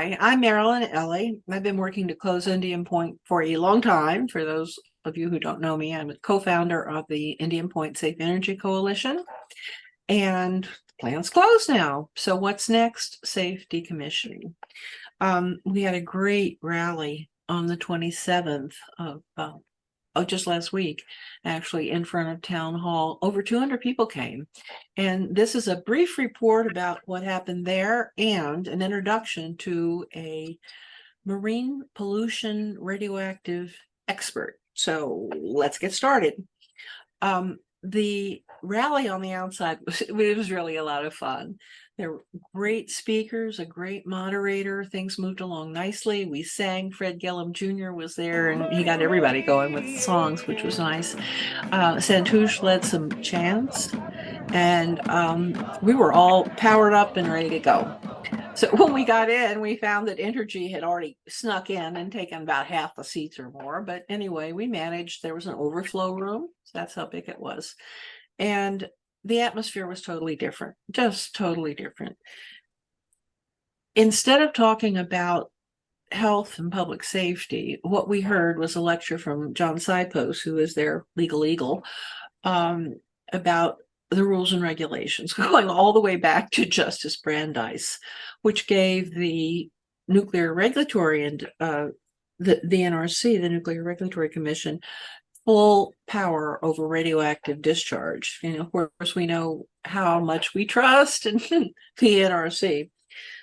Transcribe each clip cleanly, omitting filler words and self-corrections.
Hi, I'm Marilyn Ellie. I've been working to close Indian Point for a long time. For those of you who don't know me, I'm a co-founder of the Indian Point Safe Energy Coalition, and the plant's closed now. So what's next? Safe decommissioning. We had a great rally on the 27th of just last week, actually, in front of Town Hall. Over 200 people came. And this is a brief report about what happened there and an introduction to a marine pollution radioactive expert. So let's get started. The rally on the outside was really a lot of fun. There were great speakers, a great moderator. Things moved along nicely. We sang. Fred Gillum Jr. was there, and he got everybody going with songs, which was nice. Santouche led some chants, and we were all powered up and ready to go. So when we got in, we found that Entergy had already snuck in and taken about half the seats or more. But anyway, we managed. There was an overflow room. So that's how big it was. And the atmosphere was totally different, just totally different. Instead of talking about health and public safety, what we heard was a lecture from John Sipos, who is their legal eagle, about the rules and regulations, going all the way back to Justice Brandeis, which gave the Nuclear Regulatory and the NRC, the Nuclear Regulatory Commission, full power over radioactive discharge. And of course, we know how much we trust in the NRC.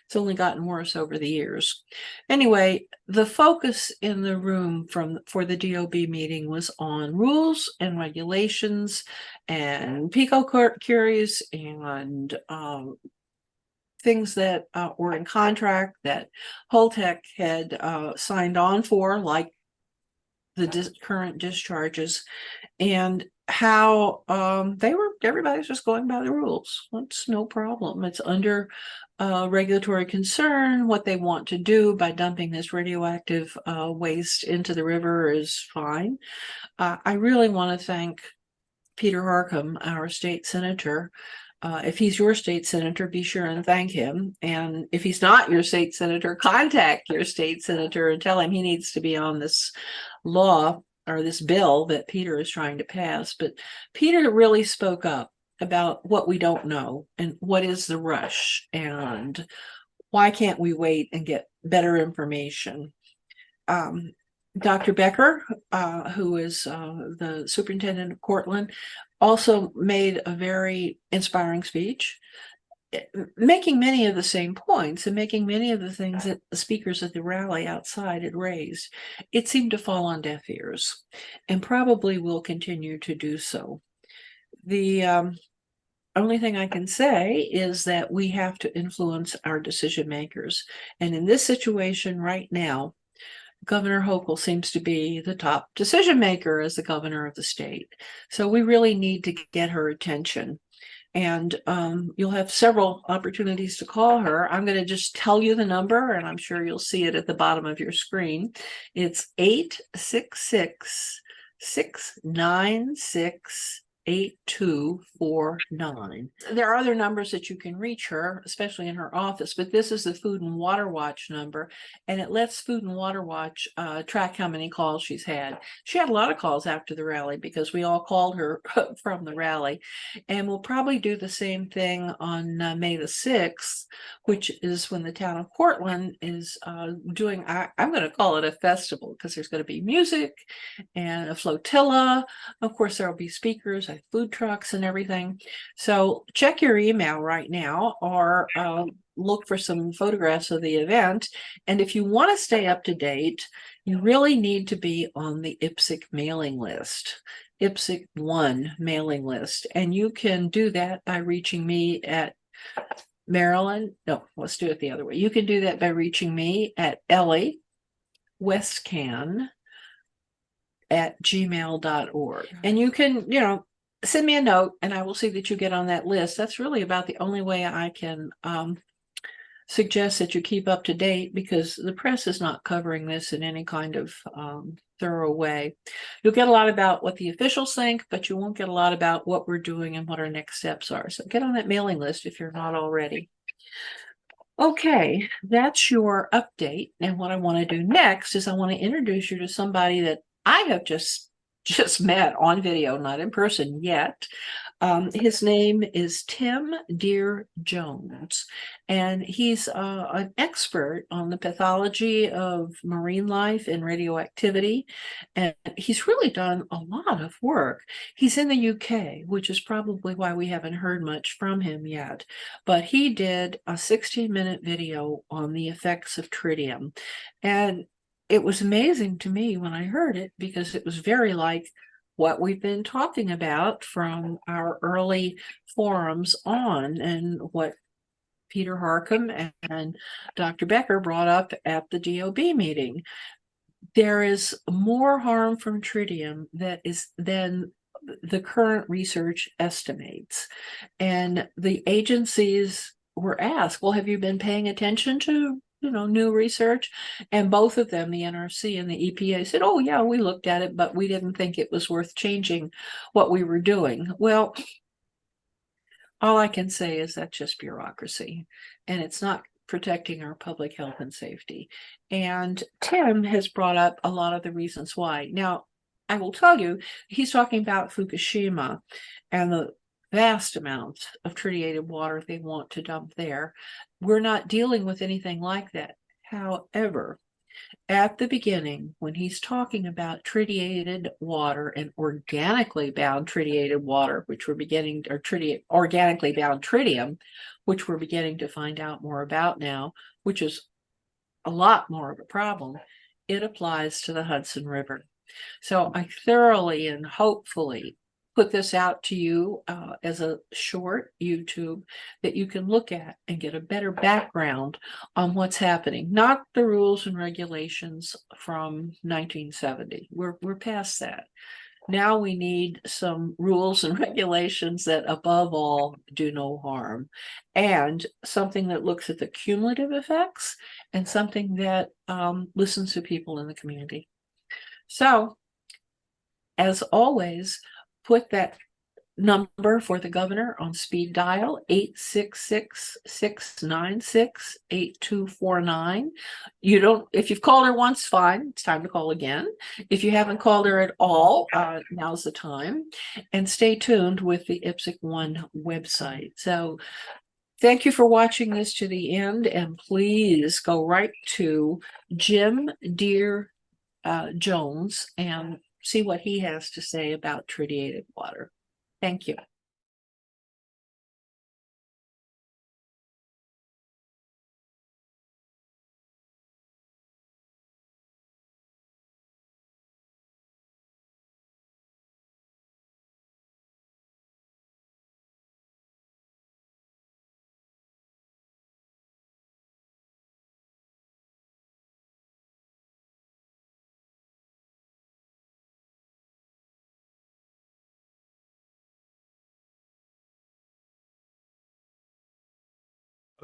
It's only gotten worse over the years. Anyway, the focus in the room for the DOB meeting was on rules and regulations and picocuries and things that were in contract that Holtec had signed on for, like the current discharges, and how everybody's just going by the rules. It's no problem. It's under regulatory concern. What they want to do by dumping this radioactive waste into the river is fine. I really want to thank Peter Harcum, our state senator. If he's your state senator, be sure and thank him. And if he's not your state senator, contact your state senator and tell him he needs to be on this law or this bill that Peter is trying to pass. But Peter really spoke up about what we don't know and what is the rush and why can't we wait and get better information. Dr. Becker, who is the superintendent of Cortland, also made a very inspiring speech, making many of the same points and making many of the things that the speakers at the rally outside had raised. It seemed to fall on deaf ears and probably will continue to do so. The only thing I can say is that we have to influence our decision makers. And in this situation right now, Governor Hochul seems to be the top decision maker as the governor of the state. So we really need to get her attention. And you'll have several opportunities to call her. I'm going to just tell you the number, and I'm sure you'll see it at the bottom of your screen. It's 866-696-8249. There are other numbers that you can reach her, especially in her office, but this is the Food and Water Watch number, and it lets Food and Water Watch track how many calls she's had. She had a lot of calls after the rally because we all called her from the rally, and we'll probably do the same thing on May the 6th, which is when the town of Cortland is doing, I'm going to call it a festival, because there's going to be music and a flotilla. Of course, there will be speakers, food trucks and everything. So check your email right now, or look for some photographs of the event. And if you want to stay up to date, you really need to be on the IPSC mailing list, IPSC 1 mailing list. And you can do that by reaching me at Marilyn. No, let's do it the other way. You can do that by reaching me at elliewestcan@gmail.org. And you can, send me a note and I will see that you get on that list. That's really about the only way I can suggest that you keep up to date, because the press is not covering this in any kind of thorough way. You'll get a lot about what the officials think, but you won't get a lot about what we're doing and what our next steps are. So get on that mailing list if you're not already. Okay, that's your update. And what I want to do next is I want to introduce you to somebody that I have just met on video, not in person yet. His name is Tim Deere-Jones, and he's an expert on the pathology of marine life and radioactivity. And he's really done a lot of work. He's in the UK, which is probably why we haven't heard much from him yet. But he did a 16-minute video on the effects of tritium. And it was amazing to me when I heard it because it was very like what we've been talking about from our early forums on and what Peter Harcum and Dr. Becker brought up at the DOB meeting. There is more harm from tritium than the current research estimates. And the agencies were asked, well, have you been paying attention to new research? And both of them, the NRC and the EPA, said, oh yeah, we looked at it, but we didn't think it was worth changing what we were doing. Well, all I can say is that's just bureaucracy, and it's not protecting our public health and safety. And Tim has brought up a lot of the reasons why. Now, I will tell you, he's talking about Fukushima and the vast amounts of tritiated water they want to dump there. We're not dealing with anything like that. However, at the beginning, when he's talking about tritiated water and organically bound tritiated water, which we're beginning, or organically bound tritium, which we're beginning to find out more about now, which is a lot more of a problem, it applies to the Hudson River. So I thoroughly and hopefully put this out to you as a short YouTube that you can look at and get a better background on what's happening, not the rules and regulations from 1970. We're past that. Now we need some rules and regulations that above all do no harm, and something that looks at the cumulative effects and something that listens to people in the community. So, as always, put that number for the governor on speed dial, 866-696-8249. If you've called her once, fine, it's time to call again. If you haven't called her at all, now's the time. And stay tuned with the IPSC One website. So thank you for watching this to the end, and please go right to Jim Deere-Jones and see what he has to say about tritiated water. Thank you.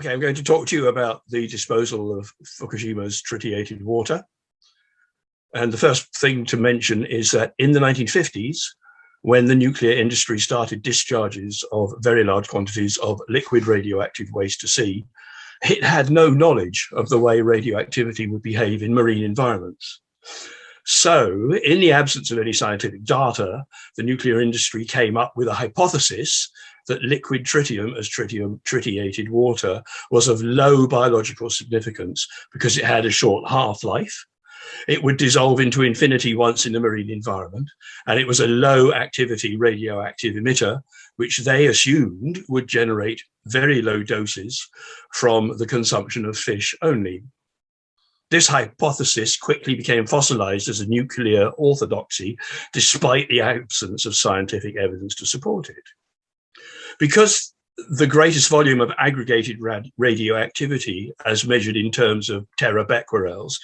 Okay, I'm going to talk to you about the disposal of Fukushima's tritiated water. And the first thing to mention is that in the 1950s, when the nuclear industry started discharges of very large quantities of liquid radioactive waste to sea, it had no knowledge of the way radioactivity would behave in marine environments. So, in the absence of any scientific data, the nuclear industry came up with a hypothesis that liquid tritium as tritiated water was of low biological significance because it had a short half-life. It would dissolve into infinity once in the marine environment, and it was a low activity radioactive emitter, which they assumed would generate very low doses from the consumption of fish only. This hypothesis quickly became fossilized as a nuclear orthodoxy, despite the absence of scientific evidence to support it. Because the greatest volume of aggregated radioactivity, as measured in terms of terabecquerels,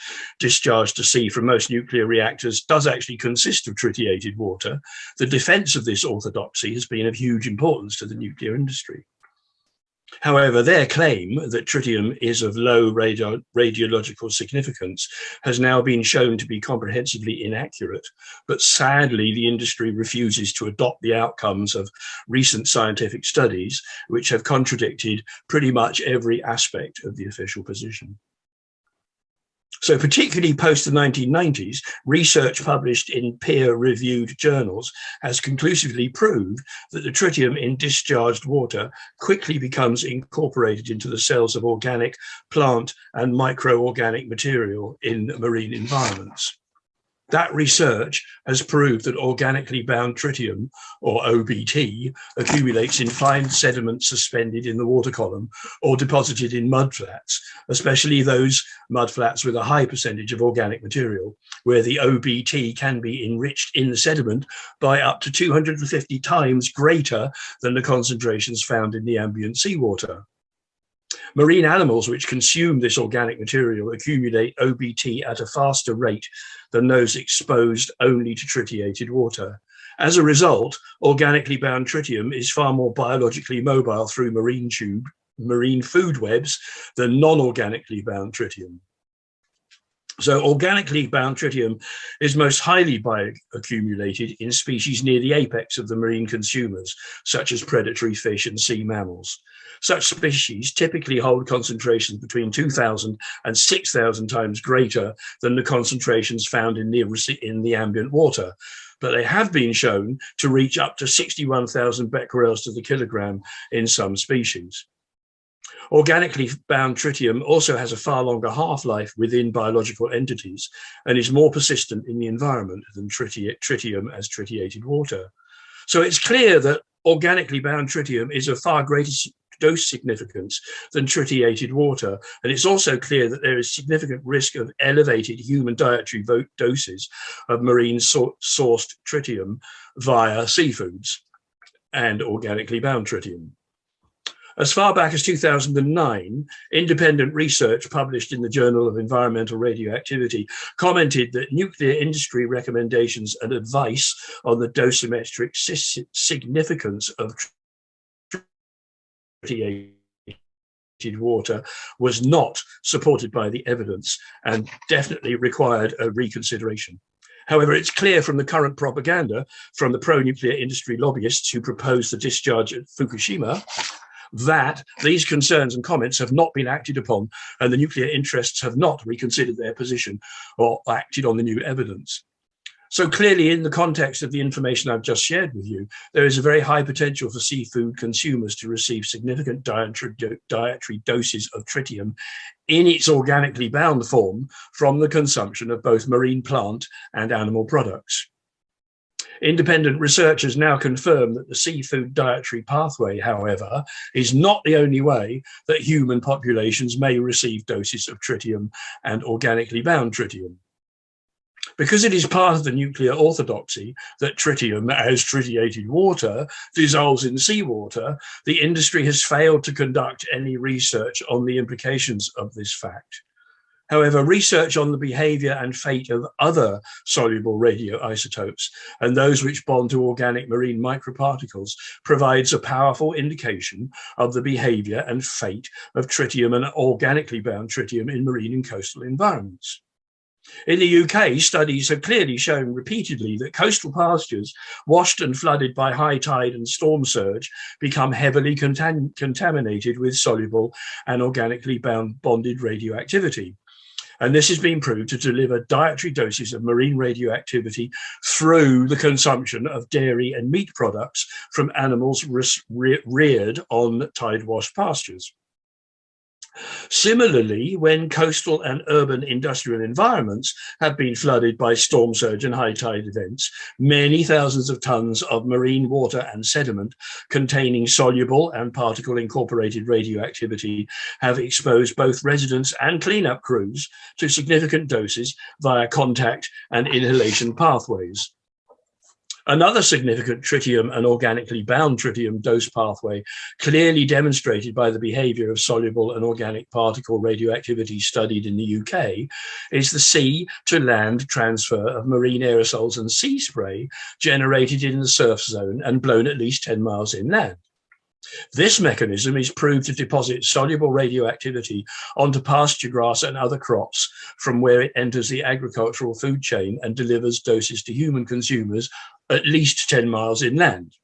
discharged to sea from most nuclear reactors does actually consist of tritiated water, the defense of this orthodoxy has been of huge importance to the nuclear industry. However, their claim that tritium is of low radiological significance has now been shown to be comprehensively inaccurate, but sadly the industry refuses to adopt the outcomes of recent scientific studies, which have contradicted pretty much every aspect of the official position. So particularly post the 1990s, research published in peer-reviewed journals has conclusively proved that the tritium in discharged water quickly becomes incorporated into the cells of organic, plant, and microorganic material in marine environments. That research has proved that organically bound tritium, or OBT, accumulates in fine sediment suspended in the water column or deposited in mudflats, especially those mudflats with a high percentage of organic material, where the OBT can be enriched in the sediment by up to 250 times greater than the concentrations found in the ambient seawater. Marine animals which consume this organic material accumulate OBT at a faster rate than those exposed only to tritiated water. As a result, organically bound tritium is far more biologically mobile through marine food webs than non-organically bound tritium. So organically bound tritium is most highly bioaccumulated in species near the apex of the marine consumers, such as predatory fish and sea mammals. Such species typically hold concentrations between 2,000 and 6,000 times greater than the concentrations found in the ambient water, but they have been shown to reach up to 61,000 becquerels to the kilogram in some species. Organically bound tritium also has a far longer half-life within biological entities and is more persistent in the environment than tritium as tritiated water. So it's clear that organically bound tritium is of far greater dose significance than tritiated water. And it's also clear that there is significant risk of elevated human dietary doses of marine sourced tritium via seafoods and organically bound tritium. As far back as 2009, independent research published in the Journal of Environmental Radioactivity commented that nuclear industry recommendations and advice on the dosimetric significance of tritiated water was not supported by the evidence and definitely required a reconsideration. However, it's clear from the current propaganda from the pro-nuclear industry lobbyists who proposed the discharge at Fukushima that these concerns and comments have not been acted upon and the nuclear interests have not reconsidered their position or acted on the new evidence. So clearly, in the context of the information I've just shared with you, there is a very high potential for seafood consumers to receive significant dietary doses of tritium in its organically bound form from the consumption of both marine plant and animal products. Independent researchers now confirm that the seafood dietary pathway, however, is not the only way that human populations may receive doses of tritium and organically bound tritium. Because it is part of the nuclear orthodoxy that tritium, as tritiated water, dissolves in seawater, the industry has failed to conduct any research on the implications of this fact. However, research on the behavior and fate of other soluble radioisotopes and those which bond to organic marine microparticles provides a powerful indication of the behavior and fate of tritium and organically bound tritium in marine and coastal environments. In the UK, studies have clearly shown repeatedly that coastal pastures washed and flooded by high tide and storm surge become heavily contaminated with soluble and organically bonded radioactivity. And this has been proved to deliver dietary doses of marine radioactivity through the consumption of dairy and meat products from animals reared on tide-washed pastures. Similarly, when coastal and urban industrial environments have been flooded by storm surge and high tide events, many thousands of tons of marine water and sediment containing soluble and particle incorporated radioactivity have exposed both residents and cleanup crews to significant doses via contact and inhalation pathways. Another significant tritium and organically bound tritium dose pathway, clearly demonstrated by the behavior of soluble and organic particle radioactivity studied in the UK, is the sea to land transfer of marine aerosols and sea spray generated in the surf zone and blown at least 10 miles inland. This mechanism is proved to deposit soluble radioactivity onto pasture grass and other crops from where it enters the agricultural food chain and delivers doses to human consumers at least 10 miles inland.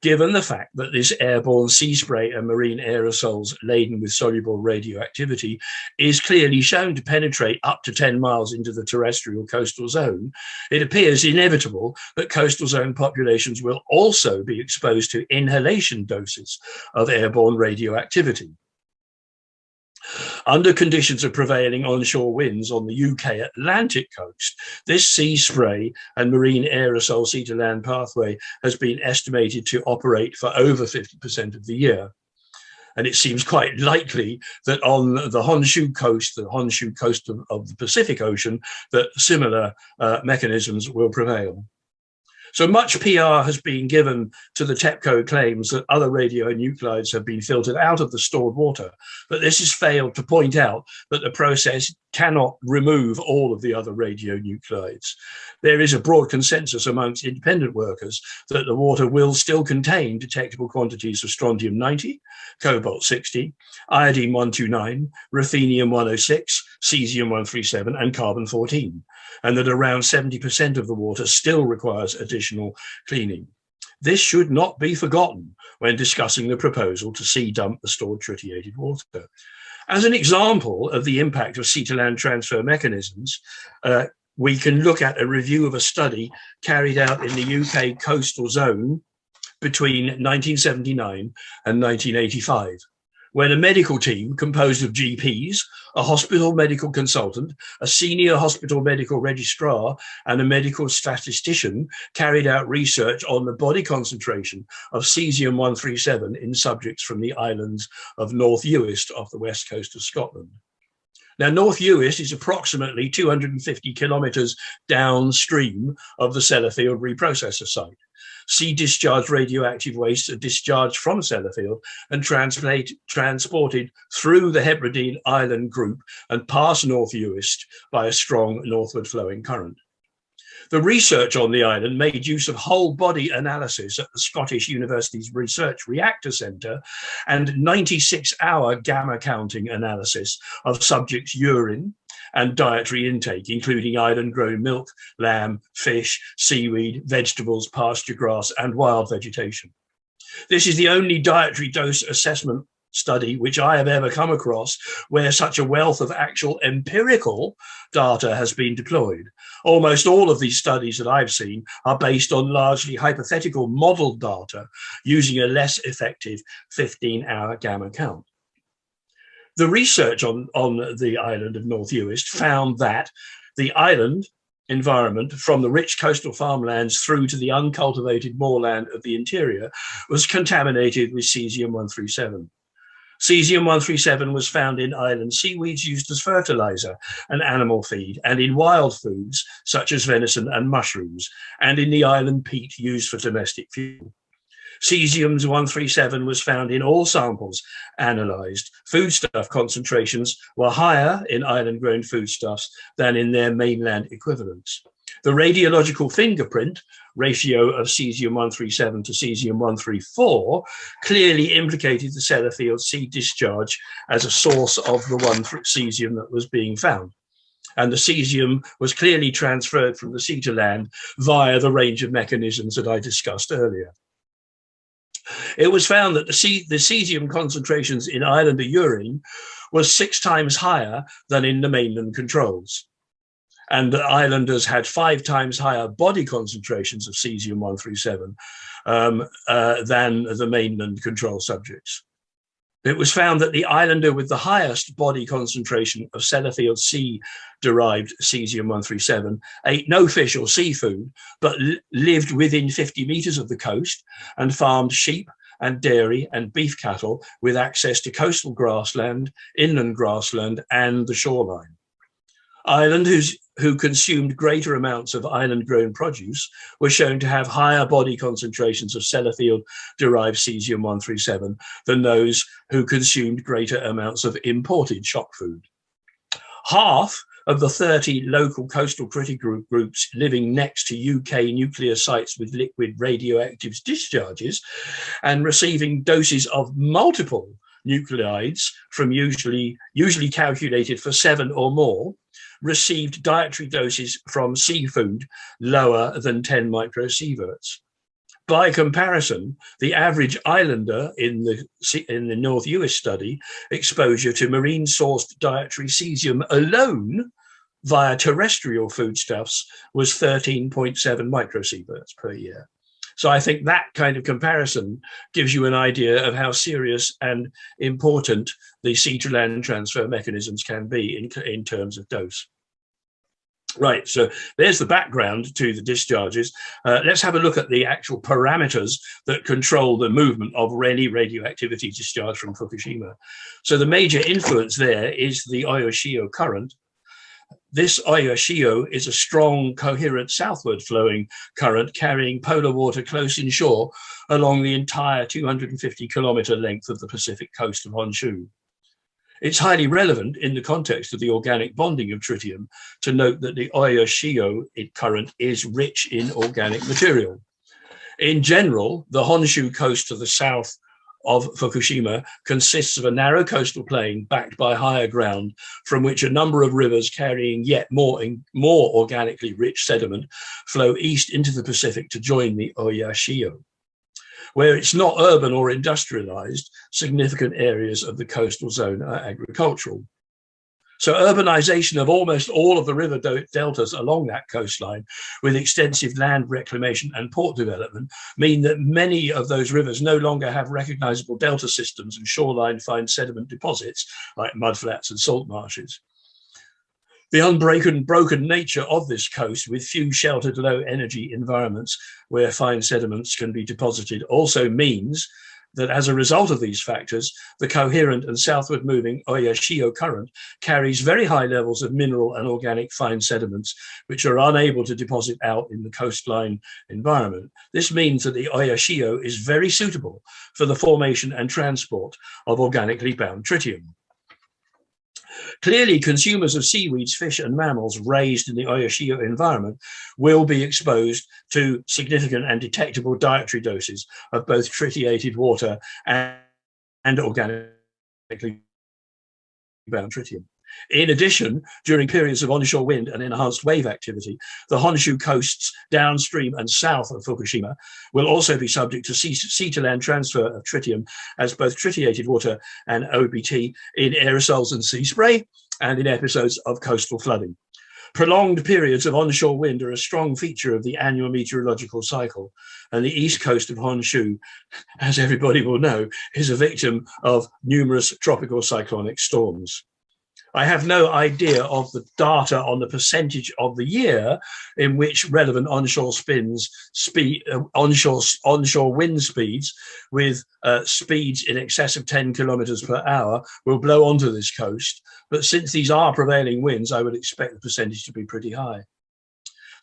Given the fact that this airborne sea spray and marine aerosols laden with soluble radioactivity is clearly shown to penetrate up to 10 miles into the terrestrial coastal zone, it appears inevitable that coastal zone populations will also be exposed to inhalation doses of airborne radioactivity. Under conditions of prevailing onshore winds on the UK Atlantic coast, this sea spray and marine aerosol sea-to-land pathway has been estimated to operate for over 50% of the year. And it seems quite likely that on the Honshu coast of the Pacific Ocean, that similar mechanisms will prevail. So much PR has been given to the TEPCO claims that other radionuclides have been filtered out of the stored water, but this has failed to point out that the process cannot remove all of the other radionuclides. There is a broad consensus amongst independent workers that the water will still contain detectable quantities of strontium-90, cobalt-60, iodine-129, ruthenium-106, cesium-137, and carbon-14, and that around 70% of the water still requires additional cleaning. This should not be forgotten when discussing the proposal to sea dump the stored tritiated water. As an example of the impact of sea-to-land transfer mechanisms, we can look at a review of a study carried out in the UK coastal zone between 1979 and 1985, when a medical team composed of GPs, a hospital medical consultant, a senior hospital medical registrar, and a medical statistician carried out research on the body concentration of cesium-137 in subjects from the islands of North Uist off the west coast of Scotland. Now, North Uist is approximately 250 kilometres downstream of the Sellafield reprocessor site. Sea discharged radioactive wastes are discharged from Sellafield and transported through the Hebridean Island group and past North Uist by a strong northward flowing current. The research on the island made use of whole body analysis at the Scottish University's Research Reactor Centre and 96-hour gamma counting analysis of subjects' urine and dietary intake, including island-grown milk, lamb, fish, seaweed, vegetables, pasture grass, and wild vegetation. This is the only dietary dose assessment study which I have ever come across where such a wealth of actual empirical data has been deployed. Almost all of these studies that I've seen are based on largely hypothetical model data using a less effective 15-hour gamma count. The research on the island of North Uist found that the island environment, from the rich coastal farmlands through to the uncultivated moorland of the interior, was contaminated with cesium-137. Cesium-137 was found in island seaweeds used as fertilizer and animal feed, and in wild foods such as venison and mushrooms, and in the island peat used for domestic fuel. Cesium-137 was found in all samples analysed. Foodstuff concentrations were higher in island-grown foodstuffs than in their mainland equivalents. The radiological fingerprint ratio of cesium-137 to cesium-134 clearly implicated the Sellafield sea discharge as a source of the cesium that was being found. And the cesium was clearly transferred from the sea to land via the range of mechanisms that I discussed earlier. It was found that the cesium concentrations in islander urine was 6 times higher than in the mainland controls. And the islanders had 5 times higher body concentrations of cesium-137 than the mainland control subjects. It was found that the islander with the highest body concentration of Sellafield sea-derived cesium-137 ate no fish or seafood, but lived within 50 metres of the coast and farmed sheep and dairy and beef cattle with access to coastal grassland, inland grassland, and the shoreline. Islanders who consumed greater amounts of island-grown produce were shown to have higher body concentrations of Sellafield-derived cesium-137 than those who consumed greater amounts of imported shop food. Half of the 30 local coastal critical groups living next to UK nuclear sites with liquid radioactive discharges and receiving doses of multiple nuclides from usually calculated for 7 or more, received dietary doses from seafood lower than 10 microsieverts. By comparison, the average islander in the North US study, exposure to marine-sourced dietary cesium alone via terrestrial foodstuffs was 13.7 microsieverts per year. So I think that kind of comparison gives you an idea of how serious and important the sea-to-land transfer mechanisms can be in terms of dose. Right, so there's the background to the discharges. Let's have a look at the actual parameters that control the movement of any radioactivity discharge from Fukushima. So the major influence there is the Oyashio current. This Oyashio is a strong, coherent southward flowing current carrying polar water close inshore along the entire 250-kilometer length of the Pacific coast of Honshu. It's highly relevant in the context of the organic bonding of tritium to note that the Oyashio current is rich in organic material. In general, the Honshu coast to the south of Fukushima consists of a narrow coastal plain backed by higher ground from which a number of rivers carrying yet more organically rich sediment flow east into the Pacific to join the Oyashio. Where it's not urban or industrialized, significant areas of the coastal zone are agricultural. So urbanization of almost all of the river deltas along that coastline with extensive land reclamation and port development mean that many of those rivers no longer have recognizable delta systems and shoreline fine sediment deposits like mudflats and salt marshes. The unbroken nature of this coast with few sheltered low energy environments where fine sediments can be deposited also means that as a result of these factors, the coherent and southward moving Oyashio current carries very high levels of mineral and organic fine sediments, which are unable to deposit out in the coastline environment. This means that the Oyashio is very suitable for the formation and transport of organically bound tritium. Clearly, consumers of seaweeds, fish and mammals raised in the Oyashio environment will be exposed to significant and detectable dietary doses of both tritiated water and organically bound tritium. In addition, during periods of onshore wind and enhanced wave activity, the Honshu coasts downstream and south of Fukushima will also be subject to sea-to-land transfer of tritium as both tritiated water and OBT in aerosols and sea spray and in episodes of coastal flooding. Prolonged periods of onshore wind are a strong feature of the annual meteorological cycle, and the east coast of Honshu, as everybody will know, is a victim of numerous tropical cyclonic storms. I have no idea of the data on the percentage of the year in which relevant onshore onshore wind speeds with speeds in excess of 10 kilometers per hour will blow onto this coast. But since these are prevailing winds, I would expect the percentage to be pretty high.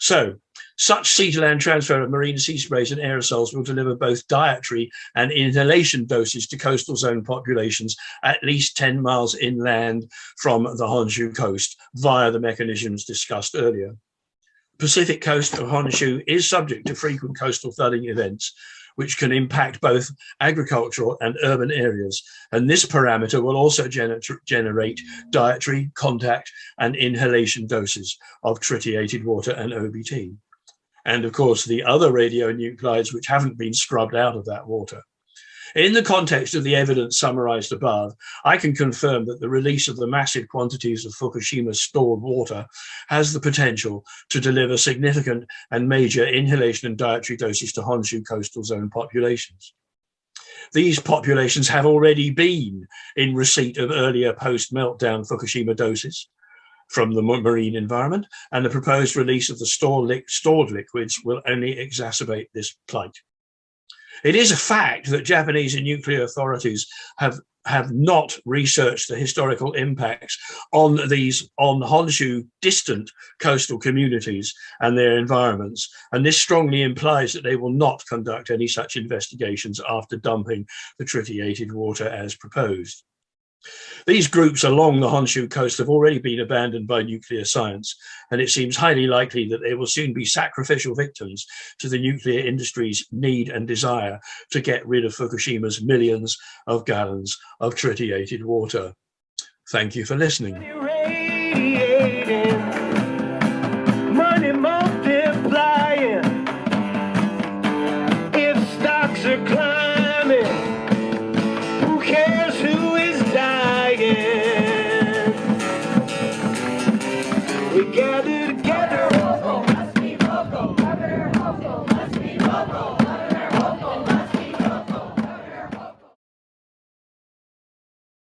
So such sea-to-land transfer of marine sea sprays and aerosols will deliver both dietary and inhalation doses to coastal zone populations at least 10 miles inland from the Honshu coast via the mechanisms discussed earlier. Pacific coast of Honshu is subject to frequent coastal flooding events, which can impact both agricultural and urban areas. And this parameter will also generate dietary, contact, and inhalation doses of tritiated water and OBT. And of course, the other radionuclides which haven't been scrubbed out of that water. In the context of the evidence summarized above, I can confirm that the release of the massive quantities of Fukushima's stored water has the potential to deliver significant and major inhalation and dietary doses to Honshu coastal zone populations. These populations have already been in receipt of earlier post-meltdown Fukushima doses from the marine environment, and the proposed release of the stored liquids will only exacerbate this plight. It is a fact that Japanese and nuclear authorities have not researched the historical impacts on Honshu distant coastal communities and their environments, and this strongly implies that they will not conduct any such investigations after dumping the tritiated water as proposed. These groups along the Honshu coast have already been abandoned by nuclear science, and it seems highly likely that they will soon be sacrificial victims to the nuclear industry's need and desire to get rid of Fukushima's millions of gallons of tritiated water. Thank you for listening. Money multiplying. If stocks are